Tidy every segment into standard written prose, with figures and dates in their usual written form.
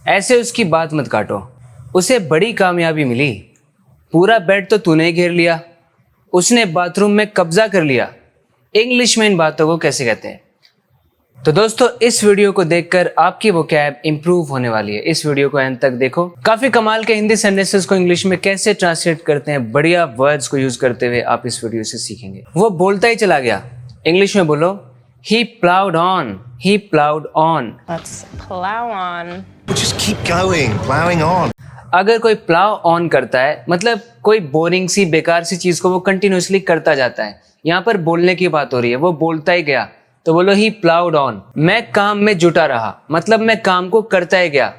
ऐसे उसकी बात मत काटो, उसे बड़ी कामयाबी मिली। पूरा बेड तो तूने घेर लिया, उसने बाथरूम में कब्जा कर लिया। इंग्लिश में इन बातों को कैसे कहते हैं? तो दोस्तों, इस वीडियो को देखकर आपकी वोकैब इंप्रूव होने वाली है। इस वीडियो को एंड तक देखो। काफी कमाल के हिंदी सेंटेंसेस को इंग्लिश में कैसे ट्रांसलेट करते हैं, बढ़िया वर्ड्स को यूज करते हुए आप इस वीडियो से सीखेंगे। वो बोलता ही चला गया। इंग्लिश में बोलो, he plowed on, he plowed on। Let's plow on. Just keep going, plowing on. अगर कोई प्लाव ऑन करता है मतलब कोई बोरिंग सी बेकार सी चीज को वो कंटिन्यूसली करता जाता है। यहाँ पर बोलने की बात हो रही है, वो बोलता ही गया, तो बोलो ही प्लाउड ऑन। मैं काम में जुटा रहा मतलब मैं काम को करता ही गया।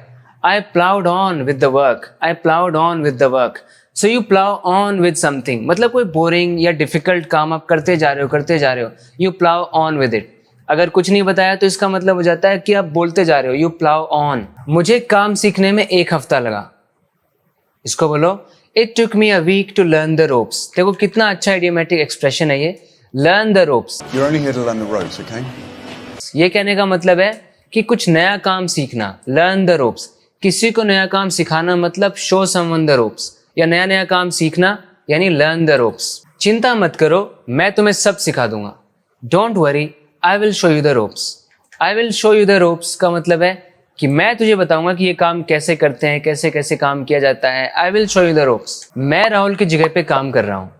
I ploughed on with the work, I ploughed on with the work. So you plough on with something मतलब कोई बोरिंग या डिफिकल्ट काम आप करते जा रहे हो, you plough on with it. अगर कुछ नहीं बताया तो इसका मतलब हो जाता है कि आप बोलते जा रहे हो, यू प्लाउ ऑन। मुझे काम सीखने में 1 हफ्ता लगा। इसको बोलो, it took me a week to learn the ropes. देखो कितना अच्छा इडियोमेटिक एक्सप्रेशन है ये, learn the ropes. You're only here to learn the ropes, okay? ये कहने का मतलब है कि कुछ नया काम सीखना, लर्न द रोप्स। किसी को नया काम सिखाना मतलब शो समवन द रोप्स, या नया नया काम सीखना यानी लर्न द रोप्स। चिंता मत करो, मैं तुम्हें सब सिखा दूंगा। Don't worry, I will show you the ropes. I will show you the ropes का मतलब है कि मैं तुझे बताऊंगा कि ये काम कैसे करते हैं, कैसे कैसे काम किया जाता है। I will show you the ropes. मैं राहुल की जगह पे काम कर रहा हूँ।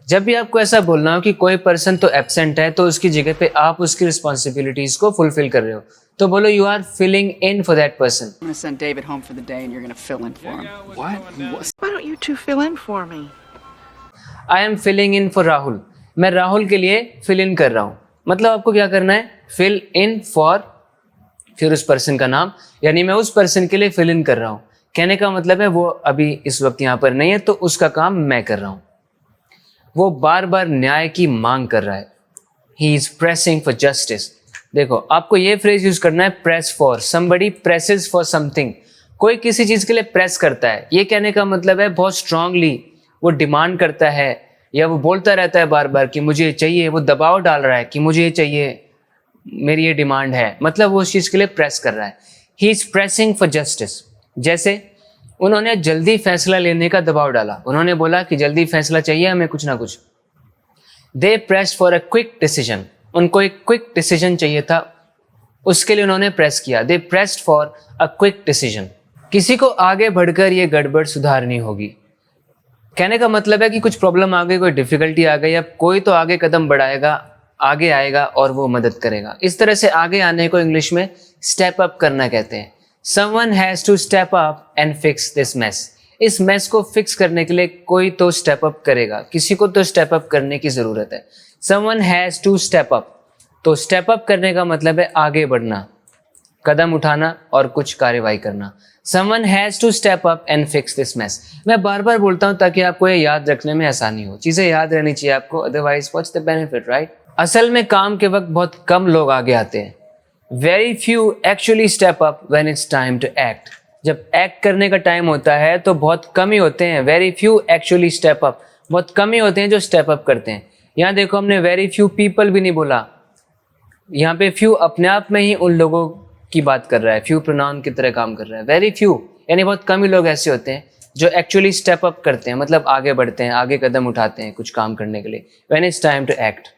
जब भी आपको ऐसा बोलना हो कि कोई पर्सन तो एब्सेंट है तो उसकी जगह पे आप उसकी रिस्पॉन्सिबिलिटीज को फुलफिल कर रहे हो, तो बोलो you are filling in for that person. I'm gonna send David home for the day and you're gonna fill in for him. What? Why don't you two fill in for me? I am filling in for Rahul. मैं राहुल के लिए fill in कर रहा हूँ। मतलब आपको क्या करना है, फिल इन फॉर, फिर उस पर्सन का नाम, यानी मैं उस पर्सन के लिए फिल इन कर रहा हूँ। कहने का मतलब है वो अभी इस वक्त यहाँ पर नहीं है तो उसका काम मैं कर रहा हूँ। वो बार बार न्याय की मांग कर रहा है। He is pressing for justice. देखो आपको ये फ्रेज यूज करना है, press for. Somebody presses for something. कोई किसी चीज के लिए प्रेस करता है, ये कहने का मतलब है बहुत स्ट्रांगली वो डिमांड करता है या वो बोलता रहता है बार बार कि मुझे ये चाहिए। वो दबाव डाल रहा है कि मुझे ये चाहिए, मेरी ये डिमांड है, मतलब वो उस चीज के लिए प्रेस कर रहा है। He is pressing for justice. जैसे उन्होंने जल्दी फैसला लेने का दबाव डाला। उन्होंने बोला कि जल्दी फैसला चाहिए हमें कुछ ना कुछ। They pressed for a quick decision. उनको एक क्विक डिसीजन चाहिए था, उसके लिए उन्होंने प्रेस किया। They pressed for a quick decision. किसी को आगे बढ़कर ये गड़बड़ सुधारनी होगी। कहने का मतलब है कि कुछ प्रॉब्लम आ गई, कोई डिफिकल्टी आ गई, अब कोई तो आगे कदम बढ़ाएगा, आगे आएगा और वो मदद करेगा। इस तरह से आगे आने को इंग्लिश में स्टेप अप करना कहते हैं। Someone has to step up and fix this mess. इस मेस को फिक्स करने के लिए कोई तो स्टेप अप करेगा, किसी को तो स्टेप अप करने की जरूरत है। Someone has to step up। तो स्टेप अप करने का मतलब है आगे बढ़ना, कदम उठाना और कुछ कार्यवाही करना। Someone has to step up and fix this mess। मैं बार बार बोलता हूँ ताकि आपको ये याद रखने में आसानी हो। चीजें याद रहनी चाहिए आपको, otherwise what's the benefit, right? असल में काम के वक्त बहुत कम लोग आगे आते हैं। Very few actually step up when it's time to act। जब एक्ट करने का टाइम होता है तो बहुत कम ही होते हैं। Very few actually step up। बहुत कम ही होते हैं जो स्टेप अप करते हैं। यहाँ देखो हमने very few people भी नहीं बोला, यहाँ पे few अपने आप में ही उन लोगों की बात कर रहा है, few pronoun की तरह काम कर रहा है। Very few यानी बहुत कम ही लोग ऐसे होते हैं जो एक्चुअली स्टेप अप करते हैं, मतलब आगे बढ़ते हैं, आगे कदम उठाते हैं कुछ काम करने के लिए। When it's time to act।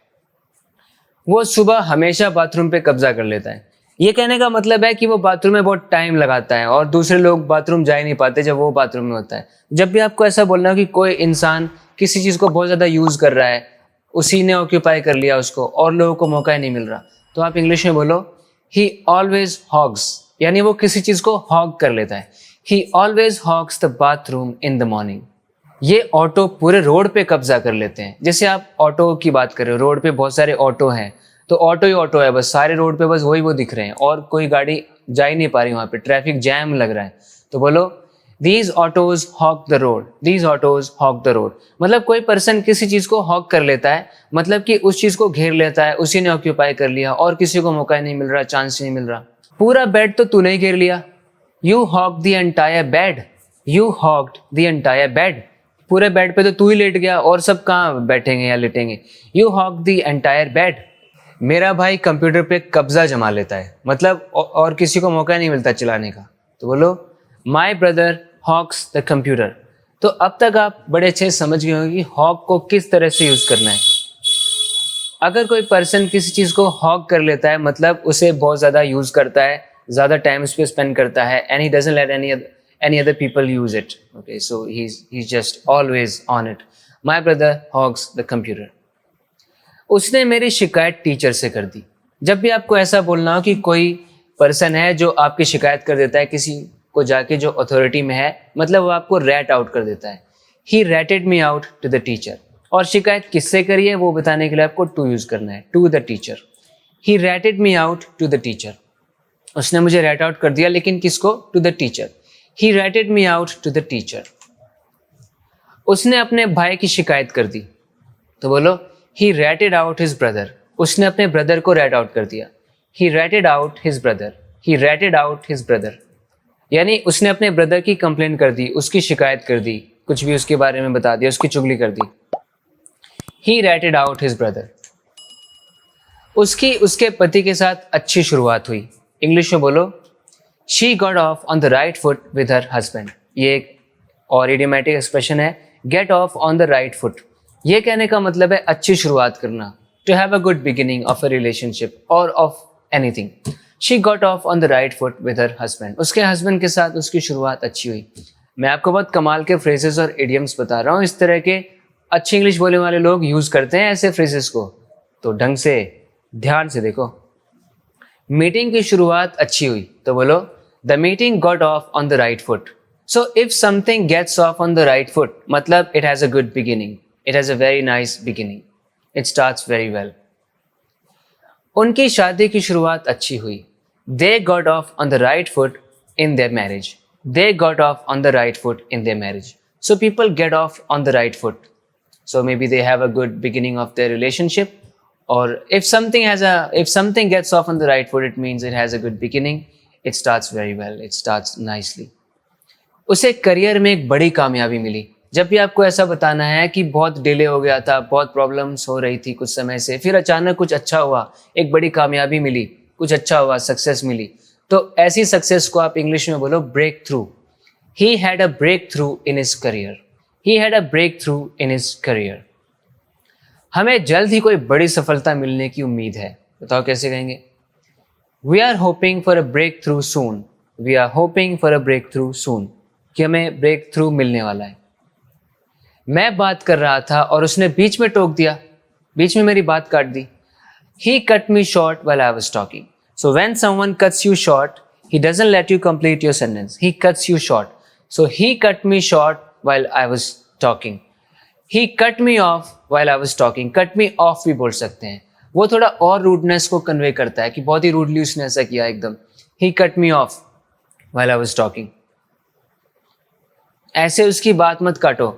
वो सुबह हमेशा बाथरूम पे कब्जा कर लेता है। ये कहने का मतलब है कि वो बाथरूम में बहुत टाइम लगाता है और दूसरे लोग बाथरूम जा ही नहीं पाते जब वो बाथरूम में होता है। जब भी आपको ऐसा बोलना हो कि कोई इंसान किसी चीज़ को बहुत ज़्यादा यूज़ कर रहा है, उसी ने ऑक्यूपाई कर लिया उसको और लोगों को मौका ही नहीं मिल रहा, तो आप इंग्लिश में बोलो ही ऑलवेज हॉग्स, यानी वो किसी चीज़ को हॉग कर लेता है। ही always hogs the bathroom in the morning. ये ऑटो पूरे रोड पे कब्जा कर लेते हैं। जैसे आप ऑटो की बात कर रहे हो, रोड पे बहुत सारे ऑटो हैं, तो ऑटो ही ऑटो है, बस सारे रोड पे बस वही वो दिख रहे हैं और कोई गाड़ी जा ही नहीं पा रही, वहाँ पे ट्रैफिक जैम लग रहा है। तो बोलो these autos hawk the road, these autos hawk the road. मतलब कोई पर्सन किसी चीज़ को हॉक कर लेता है, मतलब कि उस चीज़ को घेर लेता है, उसी ने ऑक्यूपाई कर लिया और किसी को मौका नहीं मिल रहा, चांस नहीं मिल रहा। पूरा बेड तो तूने ही घेर लिया। You hog the entire bed, you hogged the entire bed. पूरे बेड पे तो तू ही लेट गया और सब कहाँ बैठेंगे या लेटेंगे। You hog the entire bed. मेरा भाई कंप्यूटर पे कब्जा जमा लेता है, मतलब और किसी को मौका नहीं मिलता चलाने का। तो बोलो my brother hawks the computer. तो अब तक आप बड़े अच्छे से समझ गए होंगे कि हॉक को किस तरह से यूज़ करना है। अगर कोई पर्सन किसी चीज़ को हॉक कर लेता है मतलब उसे बहुत ज़्यादा यूज़ करता है, ज़्यादा टाइम उस पर स्पेंड करता है, and he doesn't let any other people use it. Okay, so he's just always on it. My brother hogs the computer. उसने मेरी शिकायत टीचर से कर दी। जब भी आपको ऐसा बोलना हो कि कोई पर्सन है जो आपकी शिकायत कर देता है किसी को जाके जो अथॉरिटी में है, मतलब वो आपको रैट आउट कर देता है। He ratted me out to the teacher. और शिकायत किससे करी है वो बताने के लिए आपको to यूज़ करना है, to the teacher. He ratted me out to the teacher. उसने मुझे रैट आउट कर दिया, लेकिन किसको? To the teacher. He ratted me out to the teacher. उसने अपने भाई की शिकायत कर दी। तो बोलो he ratted out his brother. उसने अपने ब्रदर को रैट आउट कर दिया। He ratted out his brother. He ratted out his brother. यानी उसने अपने ब्रदर की कंप्लेन कर दी, उसकी शिकायत कर दी, कुछ भी उसके बारे में बता दिया, उसकी चुगली कर दी। He ratted out his brother. उसकी उसके पति के साथ अच्छी शुरुआत हुई। इंग्लिश में बोलो She got off on the right foot with her husband. ये एक और इडियोमैटिक एक्सप्रेशन है, get off on the right foot. ये कहने का मतलब है अच्छी शुरुआत करना, to have a good beginning of a relationship or of anything. She got off on the right foot with her husband. उसके हस्बैंड के साथ उसकी शुरुआत अच्छी हुई। मैं आपको बहुत कमाल के फ्रेजेस और इडियम्स बता रहा हूँ, इस तरह के अच्छी इंग्लिश बोलने वाले लोग यूज़ करते हैं ऐसे फ्रेजेस को, तो ढंग से ध्यान से देखो। मीटिंग की शुरुआत अच्छी हुई, तो बोलो The meeting got off on the right foot. So if something gets off on the right foot, मतलब it has a good beginning. It has a very nice beginning. It starts very well. उनकी शादी की शुरुआत अच्छी हुई। They got off on the right foot in their marriage. They got off on the right foot in their marriage. So people get off on the right foot. So maybe they have a good beginning of their relationship. Or if something gets off on the right foot, it means it has a good beginning. It starts very well. It starts nicely. उसे career में एक बड़ी कामयाबी मिली। जब भी आपको ऐसा बताना है कि बहुत डिले हो गया था, बहुत प्रॉब्लम्स हो रही थी कुछ समय से, फिर अचानक कुछ अच्छा हुआ, एक बड़ी कामयाबी मिली, कुछ अच्छा हुआ, सक्सेस मिली, तो ऐसी सक्सेस को आप इंग्लिश में बोलो break through. He had a breakthrough in his career. He had a breakthrough in his career. हमें जल्द ही कोई बड़ी सफलता मिलने की उम्मीद है। बताओ कैसे कहेंगे? We are hoping for a breakthrough soon. We are hoping for a breakthrough soon. कि हमें ब्रेक थ्रू मिलने वाला है। मैं बात कर रहा था और उसने बीच में टोक दिया, बीच में मेरी बात काट दी। He cut me short while I was talking. So when someone cuts you short, he doesn't let you complete your sentence. He cuts you short. So he cut me short while I was talking. He cut me off while I was talking. Cut me off भी बोल सकते हैं। वो थोड़ा और rudeness को convey करता है कि बहुत ही रूडली उसने ऐसा किया एकदम। He cut me off while I was talking. ऐसे उसकी बात मत काटो।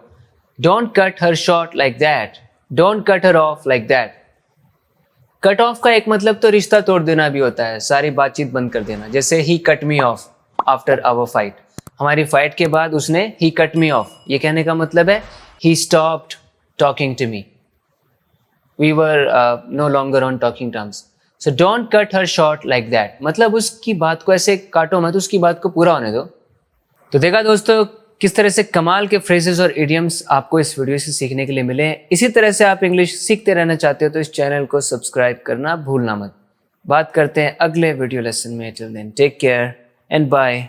Don't cut her short like that. Don't cut her off like that. Cut off का एक मतलब तो रिश्ता तोड़ देना भी होता है, सारी बातचीत बंद कर देना। जैसे he cut me off after our fight. हमारी फाइट के बाद उसने he cut me off, ये कहने का मतलब है he stopped talking to me. We were no longer on talking terms. So don't cut her short like that. मतलब उसकी बात को ऐसे काटो मत, उसकी बात को पूरा होने दो। तो देखा दोस्तों किस तरह से कमाल के फ्रेजेस और इडियम्स आपको इस वीडियो से सीखने के लिए मिले। इसी तरह से आप इंग्लिश सीखते रहना चाहते हो तो इस चैनल को सब्सक्राइब करना भूलना मत। बात करते हैं अगले वीडियो लेसन में। Till then take care and bye.